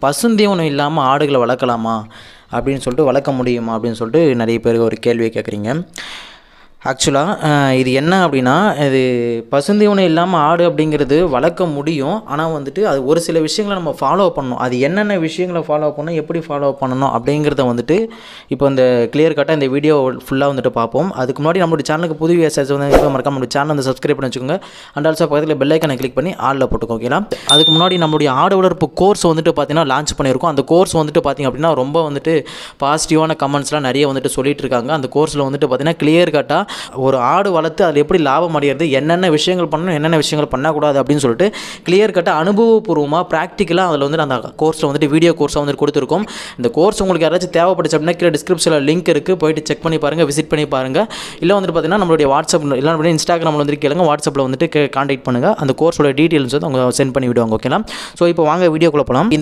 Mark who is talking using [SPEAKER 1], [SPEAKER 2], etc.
[SPEAKER 1] பசுந்தீவனம் இல்லாமல் ஆடுகளை வளர்க்கலாமா அப்படின்னு சொல்லிட்டு, வளர்க்க முடியுமா அப்படின்னு சொல்லிட்டு நிறைய பேர் ஒரு கேள்வியை கேட்குறீங்க. ஆக்சுவலாக இது என்ன அப்படின்னா, இது பசுந்தீவனம் இல்லாமல் ஆடு அப்படிங்கிறது வளர்க்க முடியும். ஆனால் வந்துட்டு அது ஒரு சில விஷயங்களை நம்ம ஃபாலோ பண்ணணும். அது என்னென்ன விஷயங்களை ஃபாலோ பண்ணணும், எப்படி ஃபாலோ பண்ணணும் அப்படிங்கிறத வந்துட்டு இப்போ இந்த கிளியர் கட்டாக இந்த வீடியோ ஃபுல்லாக வந்துட்டு பார்ப்போம். அதுக்கு முன்னாடி நம்மளுடைய சேனலுக்கு புது வியூவர்ஸ் வந்து மறக்காம நம்மளுடைய சேனல் வந்து சப்ஸ்கிரைப் பண்ணி வச்சுக்கோங்க. அண்ட் ஆல்சோ பக்கத்தில் பெல் ஐக்கனை கிளிக் பண்ணி ஆளில் போட்டுக்கோங்க. ஓகேங்களா? அதுக்கு முன்னாடி நம்மளுடைய ஆடு வளர்ப்பு கோர்ஸ் வந்துட்டு பார்த்தீங்கன்னா லான்ச் பண்ணியிருக்கோம். அந்த கோர்ஸ் வந்துட்டு பார்த்திங்க அப்படின்னா ரொம்ப வந்துட்டு பாசிட்டிவான கமெண்ட்ஸ்லாம் நிறைய வந்துட்டு சொல்லிட்டு இருக்காங்க. அந்த கோர்ஸில் வந்துட்டு பார்த்தீங்கன்னா கிளியர் கட்டாக ஒரு ஆடு வளர்த்து அதில் எப்படி லாபம் அடைகிறது, என்னென்ன விஷயங்கள் பண்ணணும், என்னென்ன விஷயங்கள் பண்ணக்கூடாது அப்படின்னு சொல்லிட்டு கிளியர் கட்டாக அனுபவபூர்வமாக ப்ராக்டிக்கலாக அதில் வந்து அந்த கோர்ஸில் வந்துட்டு வீடியோ கோர்ஸாக வந்துட்டு கொடுத்துருக்கோம். இந்த கோர்ஸ் உங்களுக்கு யாராச்சும் தேவைப்படுச்சு அப்படின்னா கீழே டிஸ்கிரிப்ஷனில் லிங்க் இருக்குது, போயிட்டு செக் பண்ணி பாருங்கள், விசிட் பண்ணி பாருங்கள். இல்லை வந்துட்டு பார்த்தீங்கன்னா நம்மளுடைய வாட்ஸ்அப்பில் இல்லை அப்படியே இன்ஸ்டாகிராமில் வந்துட்டு கேளுங்க, வாட்ஸ்அப்பில் வந்துட்டு கான்டாக்ட் பண்ணுங்கள். அந்த கோர்ஸோட டீட்டெயில்ஸ் வந்து அவங்க சென்ட் பண்ணி விடுவாங்க. ஓகேங்களா? ஸோ இப்போ வாங்க வீடியோக்குள்ளே போகலாம்.